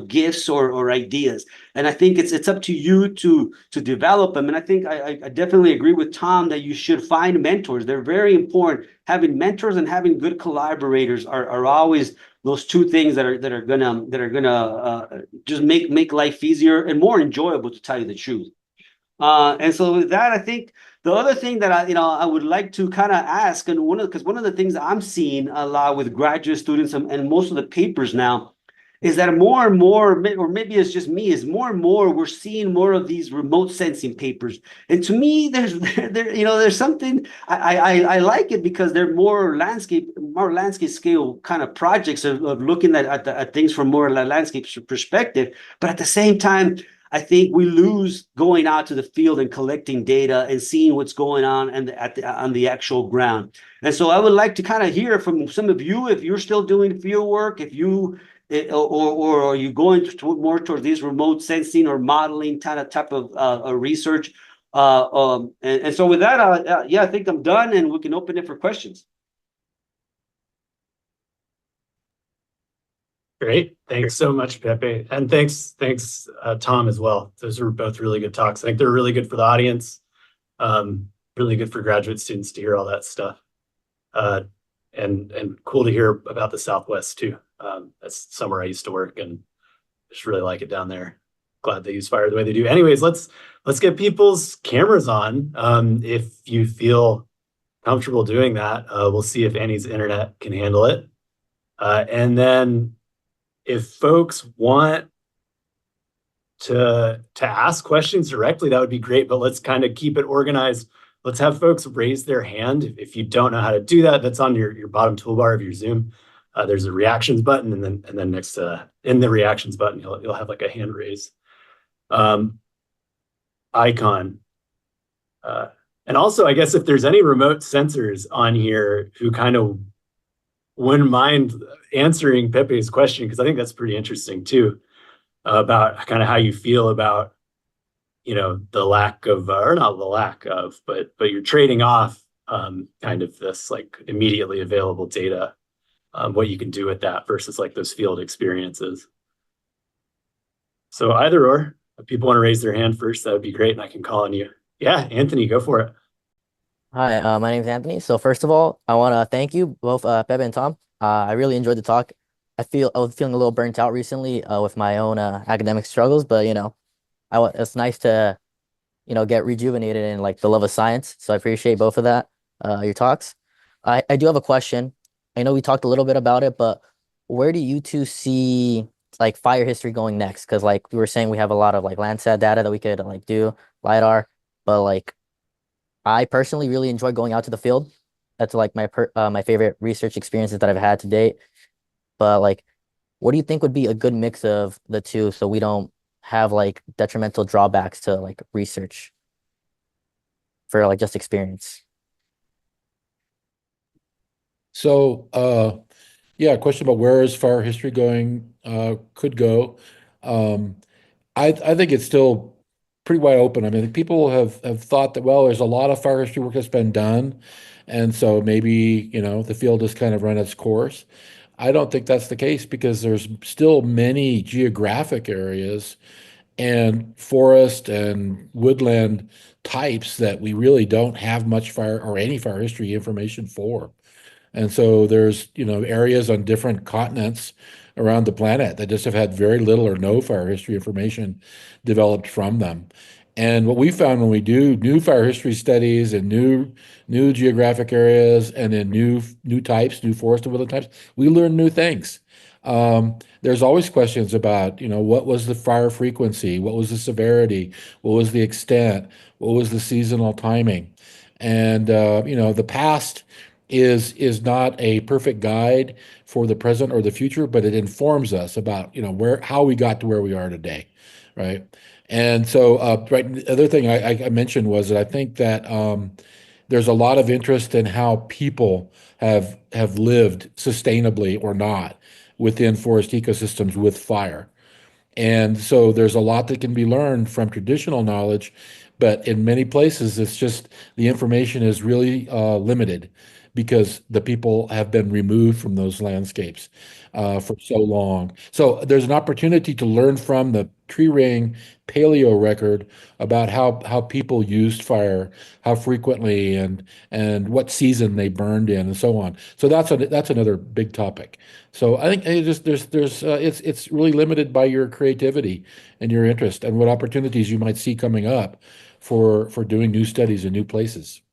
gifts or ideas, and I think it's up to you to develop them. And I think I definitely agree with Tom that you should find mentors. They're very important. Having mentors and having good collaborators are always those two things that are gonna just make life easier and more enjoyable, to tell you the truth. And so with that, I think the other thing that I would like to kind of ask, and one of the things I'm seeing a lot with graduate students and most of the papers now is that more and more, or maybe it's just me, is more and more we're seeing more of these remote sensing papers. And to me, there's something I like it because they're more landscape scale kind of projects of looking at things from more landscape perspective. But at the same time, I think we lose going out to the field and collecting data and seeing what's going on on the actual ground. And so I would like to kind of hear from some of you if you're still doing field work, or are you going more towards these remote sensing or modeling type of research? And so with that, I think I'm done, and we can open it for questions. Great. Thanks so much, Pepe. And thanks, Tom, as well. Those were both really good talks. I think they're really good for the audience, really good for graduate students to hear all that stuff. And cool to hear about the Southwest too. That's somewhere I used to work and just really like it down there. Glad they use fire the way they do. Anyways, let's get people's cameras on. If you feel comfortable doing that, we'll see if Annie's internet can handle it. And then if folks want to ask questions directly, that would be great, but let's kind of keep it organized. Let's have folks raise their hand. If you don't know how to do that, that's on your bottom toolbar of your Zoom. There's a reactions button, and then next to in the reactions button, you'll have like a hand raise icon. And also, I guess if there's any remote sensors on here who kind of wouldn't mind answering Pepe's question, because I think that's pretty interesting too, about kind of how you feel about, the lack of, or not the lack of, but you're trading off kind of this like immediately available data, what you can do with that versus like those field experiences. So either or, if people want to raise their hand first, that would be great, and I can call on you. Yeah, Anthony, go for it. Hi, my name's Anthony. So first of all, I want to thank you both, Pepe and Tom. I really enjoyed the talk. I was feeling a little burnt out recently with my own academic struggles, but it's nice to get rejuvenated in like the love of science. So I appreciate both of that, your talks. I do have a question. I know we talked a little bit about it, but where do you two see like fire history going next? Because like we were saying, we have a lot of like Landsat data that we could like do LiDAR, but like I personally really enjoy going out to the field. That's like my favorite research experiences that I've had to date. But like, what do you think would be a good mix of the two so we don't have like detrimental drawbacks to like research for like just experience? So Yeah, a question about where is fire history going, could go. Um, I think it's still pretty wide open. I mean, people have thought that, well, there's a lot of fire history work that's been done, and so maybe, the field has kind of run its course. I don't think that's the case because there's still many geographic areas and forest and woodland types that we really don't have much fire or any fire history information for. And so there's, areas on different continents around the planet that just have had very little or no fire history information developed from them. And what we found when we do new fire history studies and new geographic areas and in new types, new forest and woodland types, we learn new things. There's always questions about, what was the fire frequency? What was the severity? What was the extent? What was the seasonal timing? And the past is not a perfect guide for the present or the future, but it informs us about, how we got to where we are today, right? And so, right, the other thing I mentioned was that I think that there's a lot of interest in how people have lived sustainably or not within forest ecosystems with fire. And so there's a lot that can be learned from traditional knowledge, but in many places, it's just the information is really limited because the people have been removed from those landscapes for so long. So there's an opportunity to learn from the tree ring paleo record about how people used fire, how frequently, and what season they burned in, and so on. So that's another big topic. So I think it's really limited by your creativity and your interest and what opportunities you might see coming up for doing new studies in new places.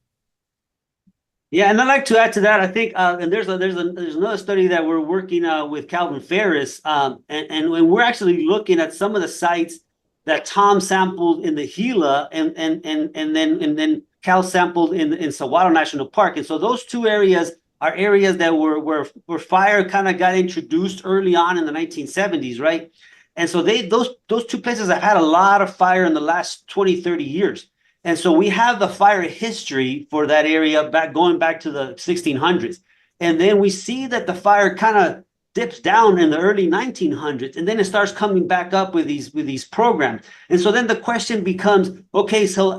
Yeah, and I'd like to add to that. I think, and there's another study that we're working with Calvin Ferris, and when we're actually looking at some of the sites that Tom sampled in the Gila, and then Cal sampled in Saguaro National Park, and so those two areas are areas that were where fire kind of got introduced early on in the 1970s, right? And so those two places have had a lot of fire in the last 20, 30 years. And so we have the fire history for that area going back to the 1600s. And then we see that the fire kind of dips down in the early 1900s, and then it starts coming back up with these programs. And so then the question becomes, okay, so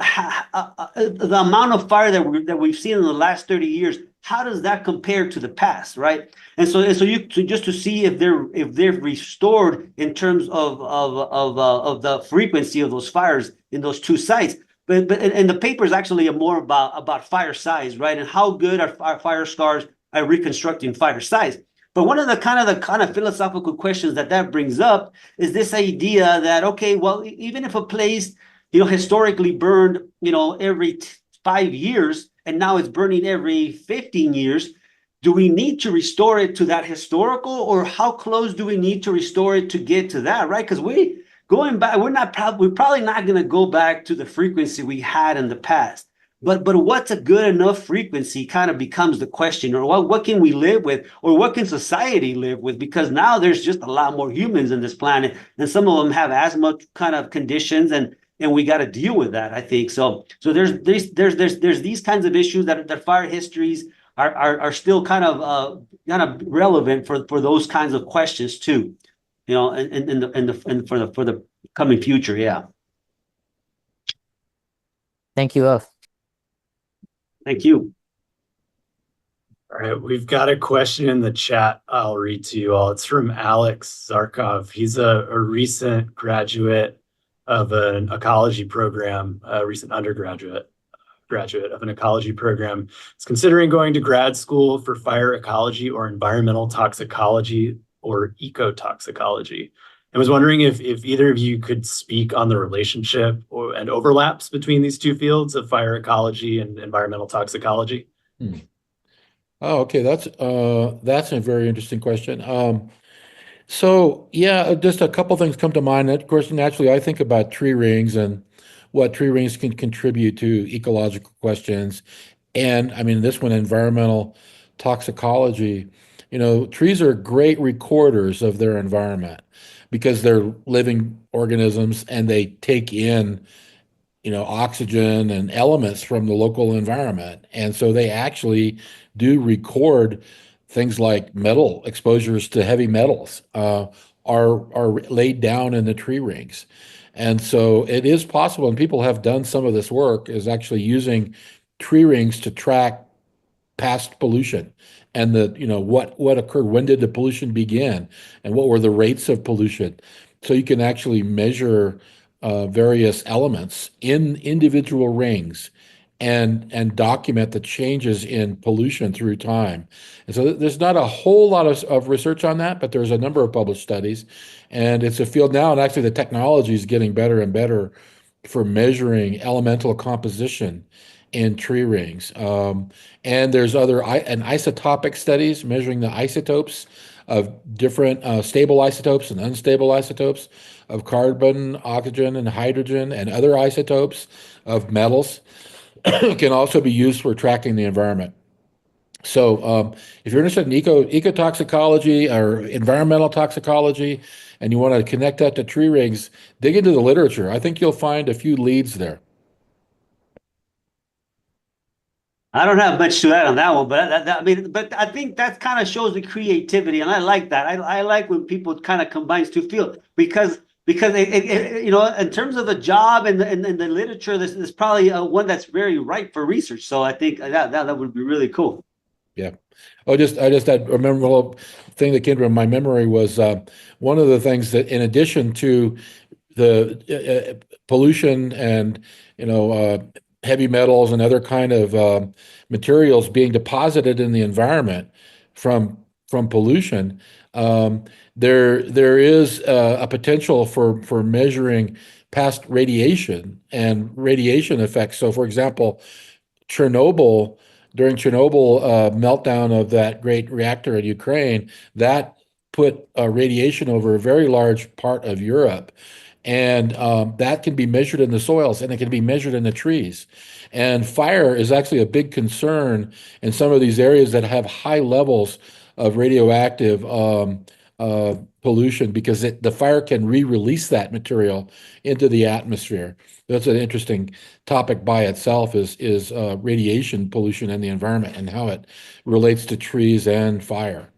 the amount of fire that we've seen in the last 30 years, how does that compare to the past, right? And so just to see if they're restored in terms of the frequency of those fires in those two sites. But the paper is actually more about fire size, right? And how good are our fire scars at reconstructing fire size. But one of the kind of philosophical questions that brings up is this idea that, okay, well, even if a place, historically burned, every 5 years, and now it's burning every 15 years, do we need to restore it to that historical, or how close do we need to restore it to get to that, right? Because going back, we're probably not going to go back to the frequency we had in the past. But what's a good enough frequency kind of becomes the question, or what can we live with, or what can society live with? Because now there's just a lot more humans in this planet, and some of them have asthma kind of conditions, and we got to deal with that, I think. So there's these kinds of issues that fire histories are still kind of relevant for those kinds of questions too. And for the coming future, yeah. Thank you both. Thank you. All right, we've got a question in the chat I'll read to you all. It's from Alex Zarkov. He's a recent graduate of an ecology program, a recent graduate of an ecology program. He's considering going to grad school for fire ecology or environmental toxicology or ecotoxicology. I was wondering if either of you could speak on the relationship and overlaps between these two fields of fire ecology and environmental toxicology. Oh, okay. That's a very interesting question. So yeah, just a couple things come to mind. Of course, naturally, I think about tree rings and what tree rings can contribute to ecological questions. And I mean, this one, environmental toxicology. Trees are great recorders of their environment because they're living organisms and they take in, oxygen and elements from the local environment. And so they actually do record things like metal exposures to heavy metals are laid down in the tree rings. And so it is possible, and people have done some of this work, is actually using tree rings to track past pollution and what occurred, when did the pollution begin, and what were the rates of pollution. So you can actually measure various elements in individual rings and document the changes in pollution through time. And so there's not a whole lot of research on that, but there's a number of published studies, and it's a field now, and actually the technology is getting better and better for measuring elemental composition in tree rings. And there's other isotopic studies measuring the isotopes of different stable isotopes and unstable isotopes of carbon, oxygen, and hydrogen, and other isotopes of metals. Can also be used for tracking the environment. So if you're interested in ecotoxicology or environmental toxicology, and you want to connect that to tree rings, dig into the literature. I think you'll find a few leads there. I don't have much to add on that one, but I mean, but I think that kind of shows the creativity, and I like that. I like when people kind of combines two fields because you know, in terms of the job and the literature, this is probably one that's very ripe for research. So I think that would be really cool. Yeah. I just had a memorable thing that came to my memory was one of the things that, in addition to the pollution and heavy metals and other kind of materials being deposited in the environment from pollution, there is a potential for measuring past radiation and radiation effects. So, for example, during Chernobyl meltdown of that great reactor in Ukraine, that put radiation over a very large part of Europe. And that can be measured in the soils, and it can be measured in the trees. And fire is actually a big concern in some of these areas that have high levels of radioactive pollution, because the fire can re-release that material into the atmosphere. That's an interesting topic by itself, is radiation pollution in the environment and how it relates to trees and fire.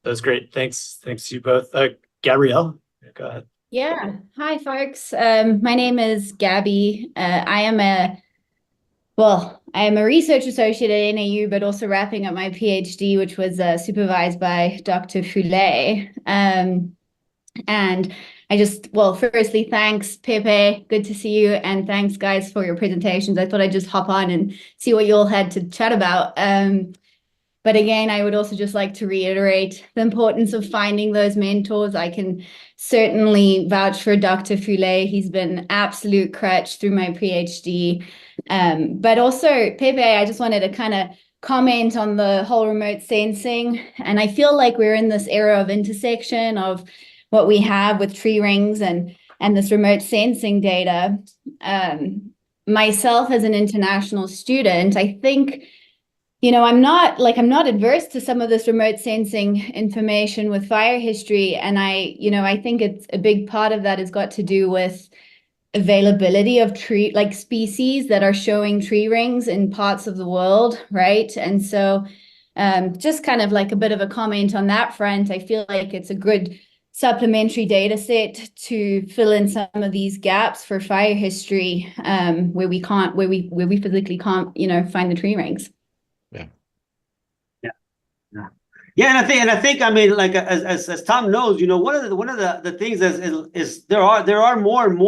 That was great. Thanks to you both. Gabrielle, go ahead. Yeah. Hi, folks. My name is Gabby. I am a research associate at NAU, but also wrapping up my PhD, which was supervised by Dr. Foulet. And firstly, thanks, Pepe. Good to see you. And thanks, guys, for your presentations. I thought I'd just hop on and see what you all had to chat about. But again, I would also just like to reiterate the importance of finding those mentors. I can certainly vouch for Dr. Foulet. He's been absolute crutch through my PhD. But also, Pepe, I just wanted to kind of comment on the whole remote sensing. And I feel like we're in this era of intersection of what we have with tree rings and this remote sensing data. Myself as an international student, I think, I'm not adverse to some of this remote sensing information with fire history. And I think it's a big part of that has got to do with availability of species that are showing tree rings in parts of the world, right? And so just kind of like a bit of a comment on that front, I feel like it's a good supplementary data set to fill in some of these gaps for fire history where we physically can't, find the tree rings. Yeah, and I think, I mean, like as Tom knows, one of the things is there are more and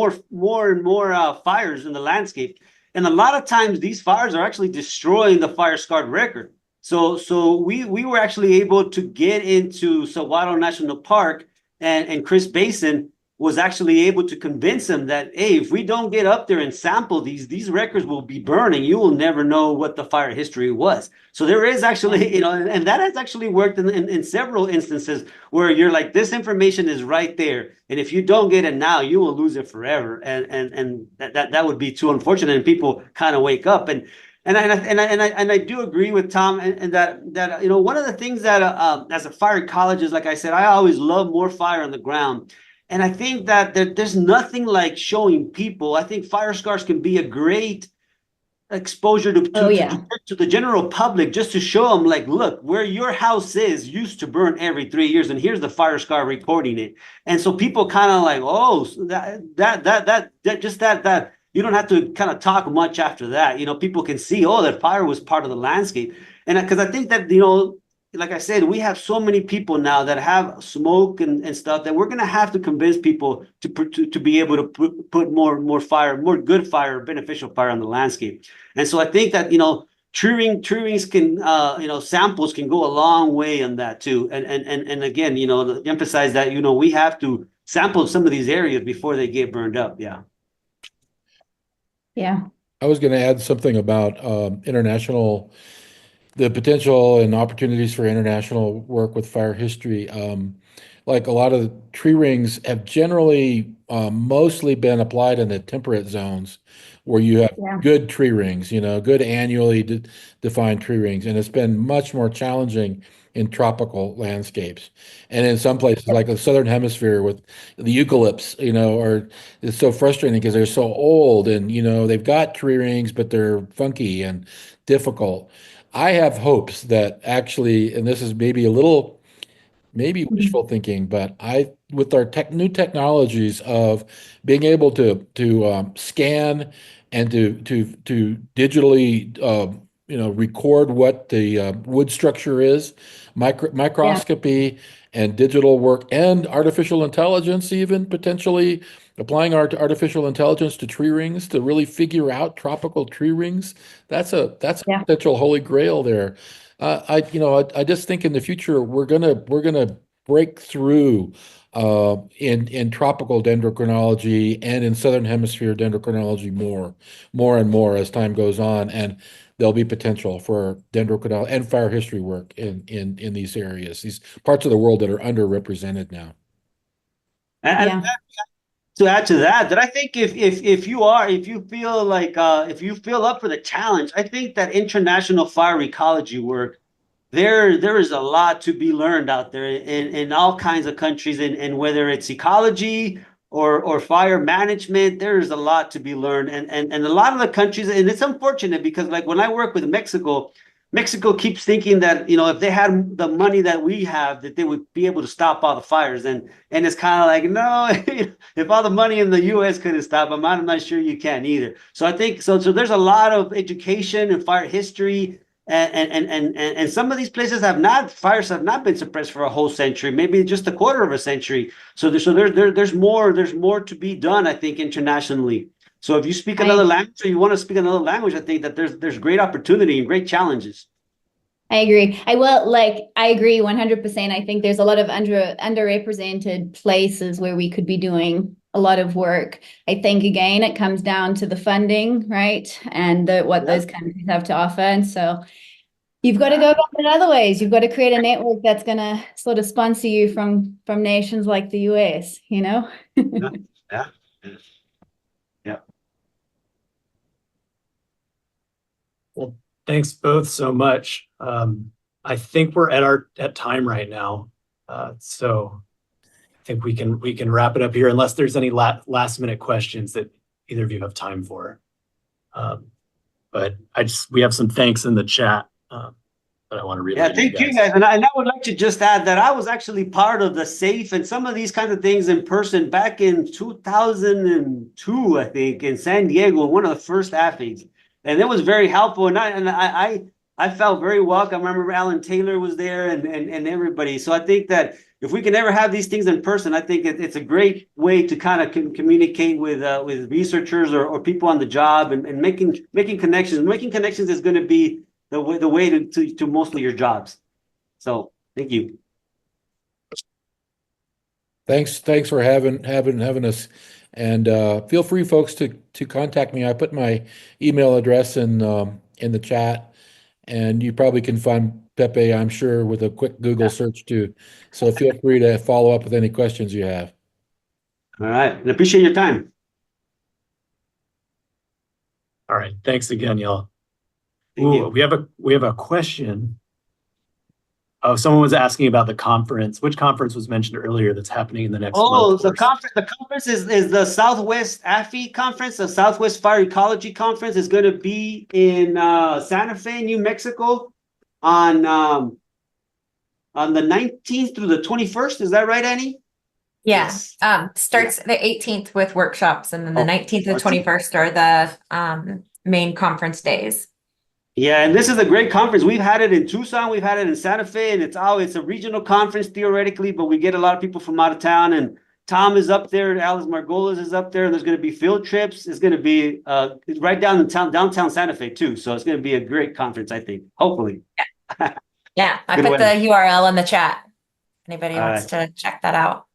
more fires in the landscape, and a lot of times these fires are actually destroying the fire scarred record. So we were actually able to get into Saguaro National Park, and Chris Basin was actually able to convince him that, hey, if we don't get up there and sample these records will be burning. You will never know what the fire history was. So there is actually, and that has actually worked in several instances where you're like, this information is right there, and if you don't get it now, you will lose it forever. And that would be too unfortunate, and people kind of wake up. And I do agree with Tom, and that one of the things that as a fire ecologist, like I said, I always love more fire on the ground. And I think that there's nothing like showing people. I think fire scars can be a great exposure Oh, yeah. to the general public, just to show them, like, look, where your house is used to burn every 3 years, and here's the fire scar recording it. And so people kind of like, oh, so that you don't have to kind of talk much after that. You know, people can see, oh, that fire was part of the landscape. And because I think that, you know, like I said, we have so many people now that have smoke and stuff that we're going to have to convince people to be able to put more fire, more good fire, beneficial fire on the landscape. And so I think that, you know, tree rings can, you know, samples can go a long way on that too. And again, you know, emphasize that, you know, we have to sample some of these areas before they get burned up. Yeah. Yeah. I was going to add something about the potential and opportunities for international work with fire history. Like a lot of the tree rings have generally mostly been applied in the temperate zones where you have Yeah. good tree rings, you know, good annually defined tree rings. And it's been much more challenging in tropical landscapes. And in some places, like the Southern Hemisphere with the eucalypts, you know, or it's so frustrating because they're so old and, you know, they've got tree rings, but they're funky and difficult. I have hopes that actually, and this is maybe Mhm. wishful thinking, but with our new technologies of being able to scan and to digitally you know, record what the wood structure is, Yeah. microscopy and digital work and artificial intelligence, even potentially applying our artificial intelligence to tree rings to really figure out tropical tree rings. That's a Yeah. potential holy grail there. I just think in the future we're gonna break through in tropical dendrochronology and in southern hemisphere dendrochronology more and more as time goes on, and there'll be potential for dendrochronology and fire history work in these areas, these parts of the world that are underrepresented now. And Yeah. to add to that, that I think if you feel like if you feel up for the challenge, I think that international fire ecology work, there is a lot to be learned out there in all kinds of countries, and whether it's ecology or fire management, there's a lot to be learned. And a lot of the countries, and it's unfortunate because like when I work with Mexico keeps thinking that, you know, if they had the money that we have, that they would be able to stop all the fires. And it's kind of like, no, if all the money in the US couldn't stop them, I'm not sure you can either. So I think so there's a lot of education and fire history, and some of these places fires have not been suppressed for a whole century, maybe just a quarter of a century. There's more to be done, I think, internationally. So if you speak another language or you want to speak another language, I think that there's great opportunity and great challenges. I agree. I agree 100%. I think there's a lot of underrepresented places where we could be doing a lot of work. I think again it comes down to the funding, right? And what those countries have to offer. And so you've got to go about it other ways. You've got to create a network that's going to sort of sponsor you from nations like the US, you know? Yeah. Yeah. Yeah. Well, thanks both so much. I think we're at time right now. So I think we can wrap it up here unless there's any last minute questions that either of you have time for. But we have some thanks in the chat that I want to relay. Yeah, thank you guys. And I would like to just add that I was actually part of the SAFE and some of these kinds of things in person back in 2002, I think, in San Diego, one of the first AFEs. And it was very helpful. And I felt very welcome. I remember Alan Taylor was there and everybody. So I think that if we can ever have these things in person, I think it's a great way to kind of communicate with researchers or people on the job and making connections. Making connections is going to be the way to mostly your jobs. So thank you. Thanks for having us, and feel free, folks, to contact me. I put my email address in the chat, and you probably can find Pepe, I'm sure, with a quick Google search too. So feel free to follow up with any questions you have. All right, and appreciate your time. All right, thanks again, y'all. Thank you. We have a question. Oh, someone was asking about the conference. Which conference was mentioned earlier that's happening in the next month? The conference is the Southwest AFE conference, the Southwest Fire Ecology conference is going to be in Santa Fe, New Mexico on the 19th through the 21st. Is that right, Annie? Yes. Starts the 18th with workshops, and then the 19th to the 21st are the main conference days. Yeah, and this is a great conference. We've had it in Tucson, we've had it in Santa Fe, and it's a regional conference theoretically, but we get a lot of people from out of town. And Tom is up there, and Alice Margolis is up there. And there's going to be field trips. It's going to be right downtown Santa Fe too. So it's going to be a great conference, I think. Hopefully. Yeah, I Good put weather. the URL in the chat. Anybody All wants to check that out?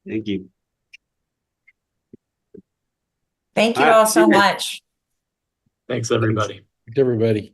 Thank you. Thank you All right, all so see you. much. Thanks, everybody. Everybody.